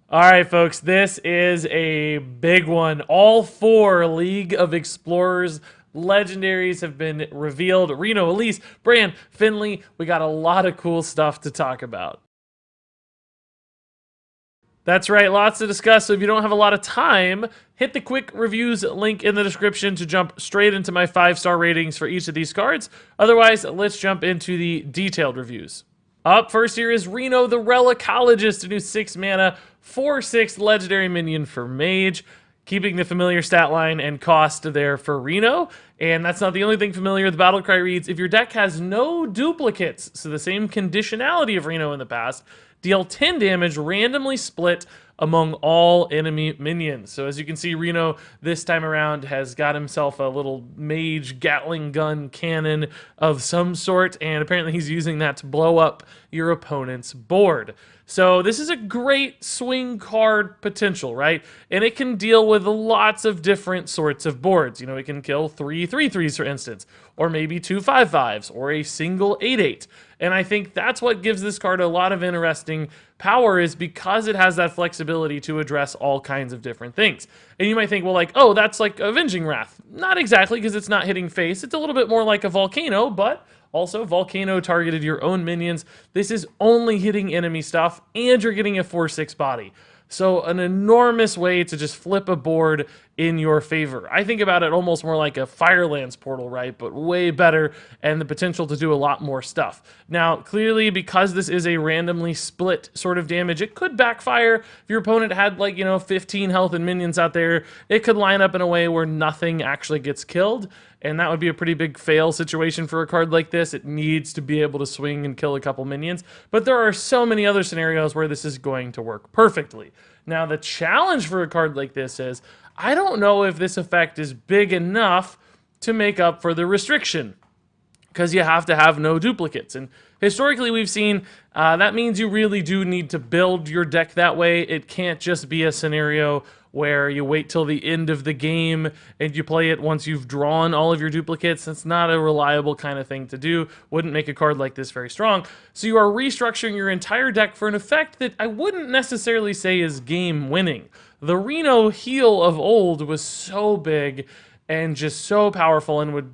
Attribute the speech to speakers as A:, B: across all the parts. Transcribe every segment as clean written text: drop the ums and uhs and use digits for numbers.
A: All right, folks, this is a big one. All four League of Explorers legendaries have been revealed. Reno, Elise, Brann, Finley. We got a lot of cool stuff to talk about. That's right, lots to discuss. So if you don't have a lot of time, hit the quick reviews link in the description to jump straight into my 5-star ratings for each of these cards. Otherwise, let's jump into the detailed reviews. Up first here is Reno the Relicologist, a new 6 mana, 4/6 legendary minion for Mage, keeping the familiar stat line and cost there for Reno. And that's not the only thing familiar. The battle cry reads, if your deck has no duplicates, so the same conditionality of Reno in the past, deal 10 damage randomly split among all enemy minions. So as you can see, Reno this time around has got himself a little mage Gatling gun cannon of some sort, and apparently he's using that to blow up your opponent's board. So this is a great swing card potential, right? And it can deal with lots of different sorts of boards. You know, it can kill 3/3/3s, for instance, or maybe 2/5/5s, or a single 8/8. And I think that's what gives this card a lot of interesting power, is because it has that flexibility to address all kinds of different things. And you might think, well, like, oh, that's like Avenging Wrath. Not exactly, because it's not hitting face. It's a little bit more like a Volcano, but also, Volcano targeted your own minions. This is only hitting enemy stuff, and you're getting a 4/6 body. So an enormous way to just flip a board in your favor. I think about it almost more like a Firelands portal, right? But way better, and the potential to do a lot more stuff. Now, clearly, because this is a randomly split sort of damage, it could backfire. If your opponent had, like, 15 health and minions out there, it could line up in a way where nothing actually gets killed. And that would be a pretty big fail situation for a card like this. It needs to be able to swing and kill a couple minions. But there are so many other scenarios where this is going to work perfectly. Now, the challenge for a card like this is, I don't know if this effect is big enough to make up for the restriction, because you have to have no duplicates. And historically, we've seen that means you really do need to build your deck that way. It can't just be a scenario where you wait till the end of the game and you play it once you've drawn all of your duplicates. That's not a reliable kind of thing to do. Wouldn't make a card like this very strong. So you are restructuring your entire deck for an effect that I wouldn't necessarily say is game winning. The Reno heal of old was so big and just so powerful, and would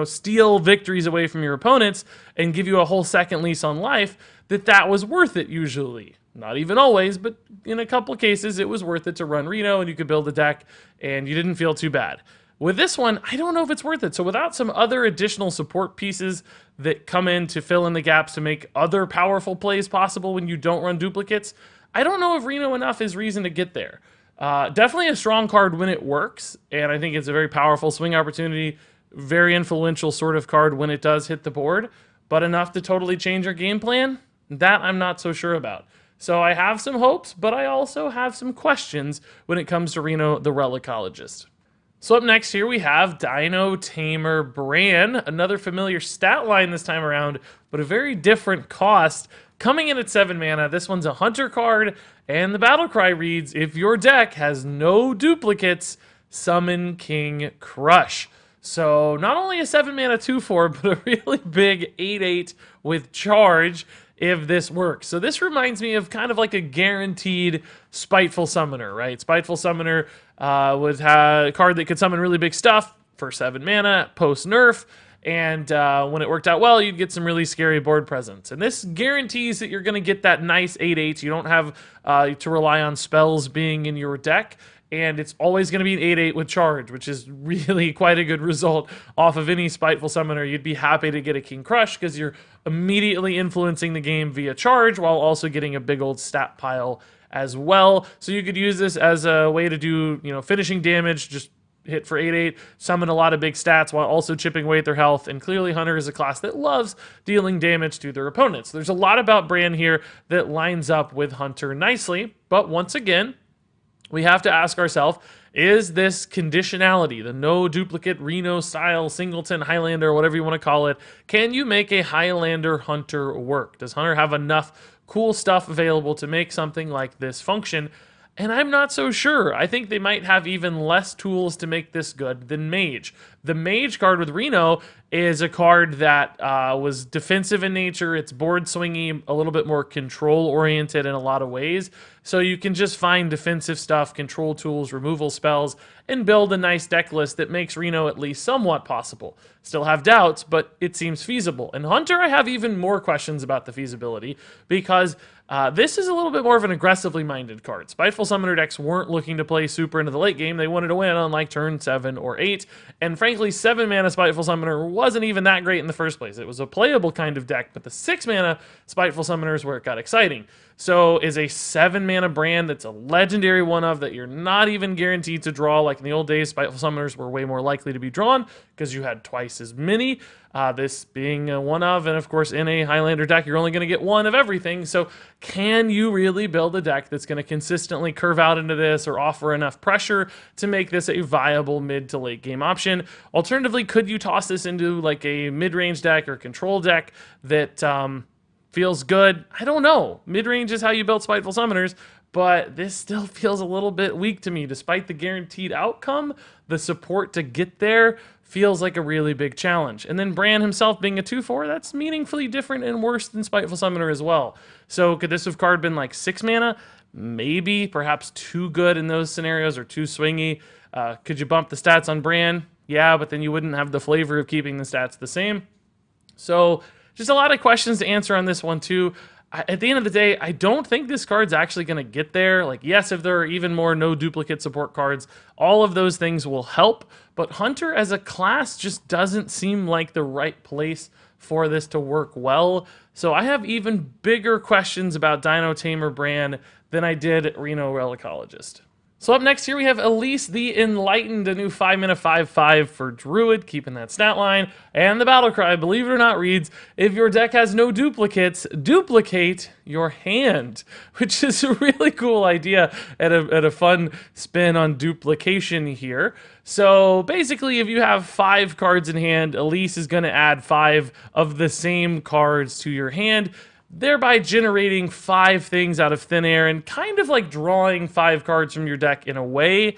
A: steal victories away from your opponents and give you a whole second lease on life, that was worth it usually. Not even always, but in a couple cases, it was worth it to run Reno, and you could build a deck, and you didn't feel too bad. With this one, I don't know if it's worth it. So without some other additional support pieces that come in to fill in the gaps to make other powerful plays possible when you don't run duplicates, I don't know if Reno enough is reason to get there. Definitely a strong card when it works, and I think it's a very powerful swing opportunity, very influential sort of card when it does hit the board, but enough to totally change your game plan? That I'm not so sure about. So I have some hopes, but I also have some questions when it comes to Reno the Relicologist. So up next here we have Dinotamer Brann, another familiar stat line this time around, but a very different cost. Coming in at 7 mana, this one's a Hunter card, and the battle cry reads, if your deck has no duplicates, summon King Crush. So not only a 7 mana 2/4, but a really big 8/8 with charge if this works. So this reminds me of kind of like a guaranteed Spiteful Summoner, right? Spiteful Summoner was a card that could summon really big stuff for 7 mana post-nerf, and when it worked out well, you'd get some really scary board presence. And this guarantees that you're going to get that nice 8/8. You don't have to rely on spells being in your deck, and it's always going to be an 8/8 with charge, which is really quite a good result off of any Spiteful Summoner. You'd be happy to get a King Crush because you're immediately influencing the game via charge while also getting a big old stat pile as well. So you could use this as a way to do, finishing damage, just hit for 8/8, summon a lot of big stats while also chipping away at their health. And clearly Hunter is a class that loves dealing damage to their opponents. There's a lot about Brann here that lines up with Hunter nicely, but once again, we have to ask ourselves, is this conditionality, the no duplicate Reno style singleton Highlander, whatever you want to call it, can you make a Highlander Hunter work? Does Hunter have enough cool stuff available to make something like this function? And I'm not so sure. I think they might have even less tools to make this good than Mage. The Mage card with Reno is a card that was defensive in nature. It's board swingy, a little bit more control oriented in a lot of ways. So you can just find defensive stuff, control tools, removal spells, and build a nice deck list that makes Reno at least somewhat possible. Still have doubts, but it seems feasible. And Hunter, I have even more questions about the feasibility because this is a little bit more of an aggressively minded card. Spiteful Summoner decks weren't looking to play super into the late game. They wanted to win on like turn 7 or 8. And frankly, 7 mana Spiteful Summoner wasn't even that great in the first place. It was a playable kind of deck, but the 6 mana Spiteful Summoner is where it got exciting. So is a 7 mana Brann that's a legendary one of that you're not even guaranteed to draw. Like in the old days, Spiteful Summoners were way more likely to be drawn because you had twice as many. This being a one of, and of course in a Highlander deck, you're only going to get one of everything. So can you really build a deck that's going to consistently curve out into this or offer enough pressure to make this a viable mid to late game option? Alternatively, could you toss this into like a mid-range deck or control deck that feels good? I don't know. Mid-range is how you build Spiteful Summoners, but this still feels a little bit weak to me. Despite the guaranteed outcome, the support to get there feels like a really big challenge. And then Brann himself being a 2/4, that's meaningfully different and worse than Spiteful Summoner as well. So could this have card been like 6 mana? Maybe, perhaps too good in those scenarios or too swingy. Could you bump the stats on Brann? Yeah, but then you wouldn't have the flavor of keeping the stats the same. So just a lot of questions to answer on this one too. At the end of the day, I don't think this card's actually going to get there. Like, yes, if there are even more no duplicate support cards, all of those things will help. But Hunter as a class just doesn't seem like the right place for this to work well. So I have even bigger questions about Dinotamer Brann than I did Reno Relicologist. So up next here we have Elise the Enlightened, a new 5 mana 5/5 for Druid, keeping that stat line. And the battle cry, believe it or not, reads, if your deck has no duplicates, duplicate your hand, which is a really cool idea and a fun spin on duplication here. So basically, if you have 5 cards in hand, Elise is going to add 5 of the same cards to your hand, thereby generating 5 things out of thin air and kind of like drawing 5 cards from your deck in a way.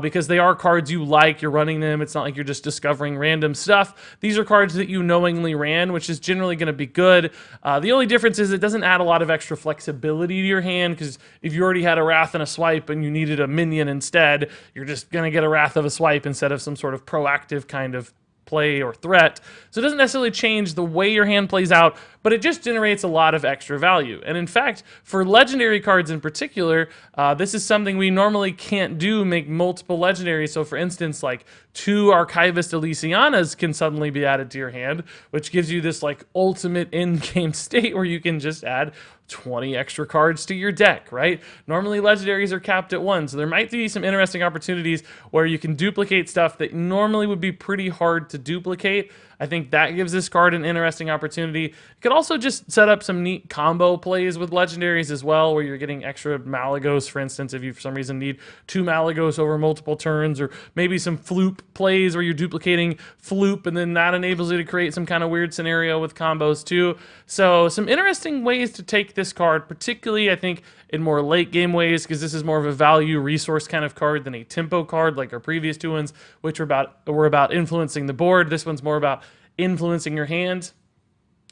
A: Because they are cards you like, you're running them, it's not like you're just discovering random stuff. These are cards that you knowingly ran, which is generally going to be good. The only difference is it doesn't add a lot of extra flexibility to your hand, because if you already had a Wrath and a Swipe and you needed a minion instead, you're just going to get a Wrath of a Swipe instead of some sort of proactive kind of play or threat. So it doesn't necessarily change the way your hand plays out, but it just generates a lot of extra value. And in fact, for legendary cards in particular, this is something we normally can't do, make multiple legendaries. So for instance, like 2 Archivist Elysianas can suddenly be added to your hand, which gives you this like ultimate in-game state where you can just add 20 extra cards to your deck, right? Normally legendaries are capped at 1, so there might be some interesting opportunities where you can duplicate stuff that normally would be pretty hard to duplicate. I think that gives this card an interesting opportunity. It could also just set up some neat combo plays with legendaries as well, where you're getting extra Malagos, for instance, if you for some reason need 2 Malagos over multiple turns, or maybe some Floop plays where you're duplicating Floop, and then that enables you to create some kind of weird scenario with combos too. So some interesting ways to take this card, particularly I think in more late game ways, because this is more of a value resource kind of card than a tempo card like our previous 2 ones, which were about influencing the board. This one's more about influencing your hand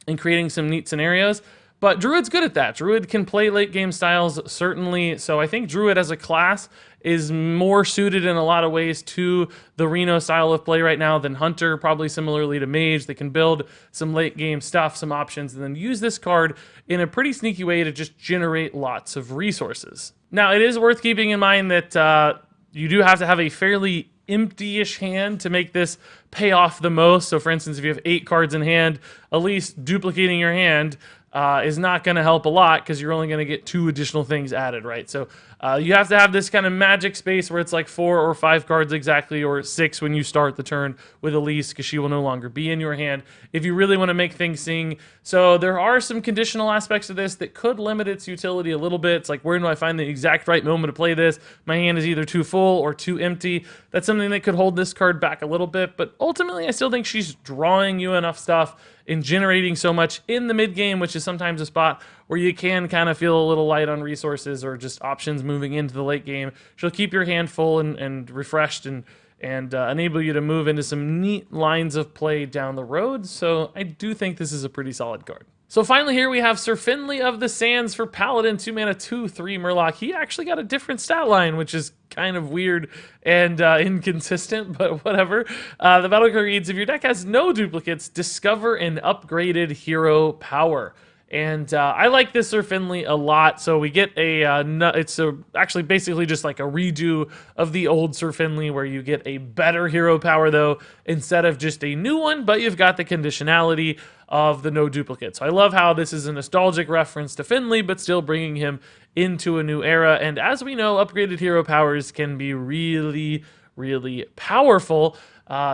A: and creating some neat scenarios. But Druid's good at that. Druid can play late game styles, certainly. So I think Druid as a class is more suited in a lot of ways to the Reno style of play right now than Hunter, probably similarly to Mage. They can build some late game stuff, some options, and then use this card in a pretty sneaky way to just generate lots of resources. Now, it is worth keeping in mind that you do have to have a fairly empty-ish hand to make this pay off the most. So for instance, if you have 8 cards in hand, at least duplicating your hand is not going to help a lot, because you're only going to get 2 additional things added, right? So you have to have this kind of magic space where it's like 4 or 5 cards exactly, or 6 when you start the turn with Elise, because she will no longer be in your hand if you really want to make things sing. So there are some conditional aspects of this that could limit its utility a little bit. It's like, where do I find the exact right moment to play this? My hand is either too full or too empty. That's something that could hold this card back a little bit, but ultimately I still think she's drawing you enough stuff and generating so much in the mid game, which is sometimes a spot where you can kind of feel a little light on resources or just options moving into the late game. She'll keep your hand full and refreshed and and enable you to move into some neat lines of play down the road. So I do think this is a pretty solid card. So finally here we have Sir Finley of the Sands for Paladin, 2 mana, 2/3 Murloc. He actually got a different stat line, which is kind of weird and inconsistent, but whatever. The battle card reads, if your deck has no duplicates, discover an upgraded hero power. And I like this Sir Finley a lot. So we get it's actually basically just like a redo of the old Sir Finley, where you get a better hero power though, instead of just a new one, but you've got the conditionality of the no duplicate. So I love how this is a nostalgic reference to Finley, but still bringing him into a new era. And as we know, upgraded hero powers can be really, really powerful.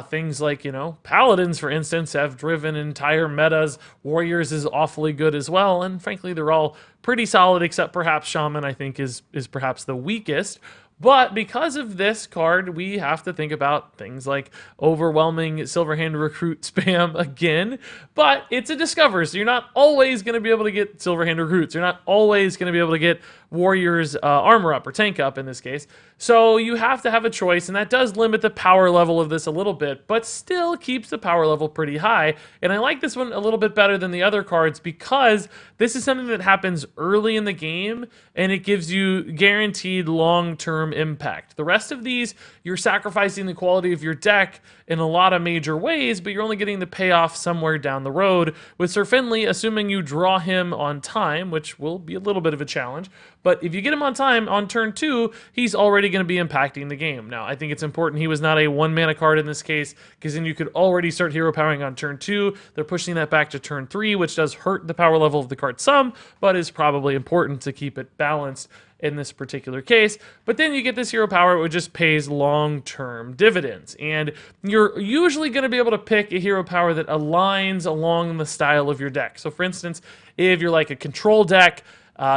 A: Things like, Paladins, for instance, have driven entire metas. Warriors is awfully good as well. And frankly, they're all pretty solid, except perhaps Shaman, I think, is perhaps the weakest. But because of this card, we have to think about things like overwhelming Silverhand Recruit spam again. But it's a Discover, so you're not always going to be able to get Silverhand Recruits. You're not always going to be able to get Warriors Armor Up, or Tank Up in this case. So you have to have a choice, and that does limit the power level of this a little bit, but still keeps the power level pretty high. And I like this one a little bit better than the other cards because this is something that happens early in the game, and it gives you guaranteed long-term impact. The rest of these, you're sacrificing the quality of your deck in a lot of major ways, but you're only getting the payoff somewhere down the road. With Sir Finley, assuming you draw him on time, which will be a little bit of a challenge, but if you get him on time, on turn 2, he's already going to be impacting the game. Now, I think it's important he was not a 1-mana card in this case, because then you could already start hero powering on turn 2. They're pushing that back to turn 3, which does hurt the power level of the card some, but is probably important to keep it balanced in this particular case. But then you get this hero power, which just pays long-term dividends. And you're usually going to be able to pick a hero power that aligns along the style of your deck. So for instance, if you're like a control deck,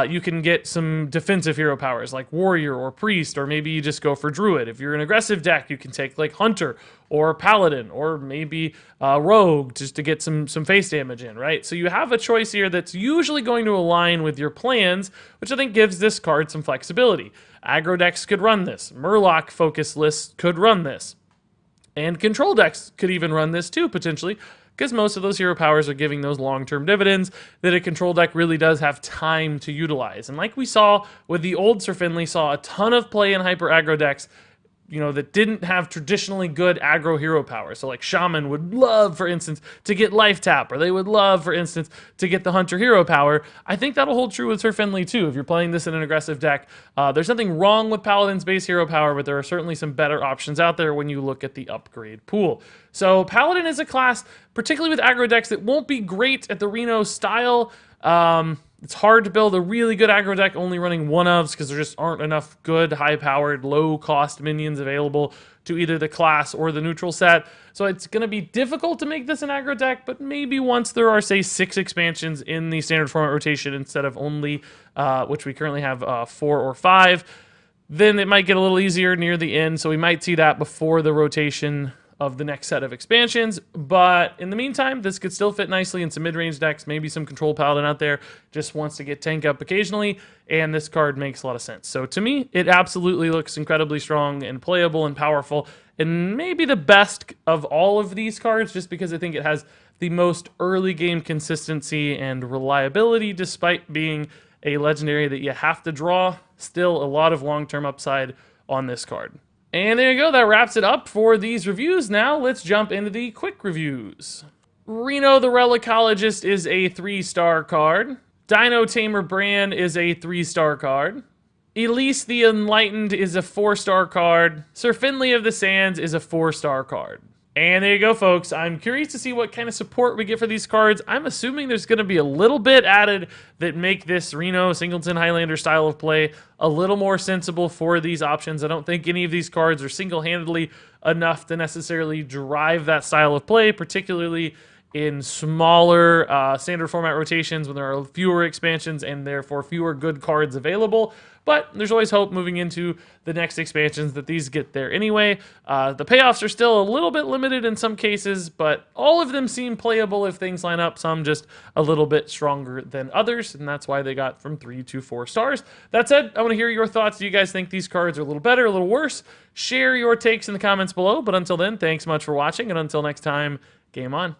A: you can get some defensive hero powers like Warrior or Priest, or maybe you just go for Druid. If you're an aggressive deck, you can take like Hunter or Paladin, or maybe Rogue, just to get some face damage in, right? So you have a choice here that's usually going to align with your plans, which I think gives this card some flexibility. Aggro decks could run this. Murloc focus lists could run this. And control decks could even run this too, potentially, because most of those hero powers are giving those long-term dividends that a control deck really does have time to utilize. And like we saw with the old Sir Finley, saw a ton of play in hyper aggro decks, that didn't have traditionally good aggro hero power. So like Shaman would love, for instance, to get life tap, or they would love, for instance, to get the Hunter hero power. I think that'll hold true with Sir Finley too. If you're playing this in an aggressive deck, there's nothing wrong with Paladin's base hero power, but there are certainly some better options out there when you look at the upgrade pool. So Paladin is a class, particularly with aggro decks, that won't be great at the Reno style. It's hard to build a really good aggro deck only running one-ofs, because there just aren't enough good, high-powered, low-cost minions available to either the class or the neutral set. So it's going to be difficult to make this an aggro deck, but maybe once there are, say, 6 expansions in the standard format rotation instead of only, which we currently have 4 or 5, then it might get a little easier near the end. So we might see that before the rotation of the next set of expansions. But in the meantime, this could still fit nicely in some mid-range decks. Maybe some control Paladin out there just wants to get tank up occasionally, and this card makes a lot of sense. So to me, it absolutely looks incredibly strong and playable and powerful, and maybe the best of all of these cards, just because I think it has the most early game consistency and reliability, despite being a legendary that you have to draw. Still a lot of long-term upside on this card. And there you go, that wraps it up for these reviews. Now let's jump into the quick reviews. Reno the Relicologist is a 3-star card. Dinotamer Brann is a 3-star card. Elise the Enlightened is a 4-star card. Sir Finley of the Sands is a 4-star card. And there you go, folks. I'm curious to see what kind of support we get for these cards. I'm assuming there's going to be a little bit added that make this Reno Singleton Highlander style of play a little more sensible for these options. I don't think any of these cards are single-handedly enough to necessarily drive that style of play, particularly in smaller standard format rotations when there are fewer expansions and therefore fewer good cards available. But there's always hope moving into the next expansions that these get there anyway. The payoffs are still a little bit limited in some cases, but all of them seem playable if things line up. Some just a little bit stronger than others, and that's why they got from 3 to 4 stars. That said, I want to hear your thoughts. Do you guys think these cards are a little better, a little worse? Share your takes in the comments below. But until then, thanks so much for watching, and until next time, game on.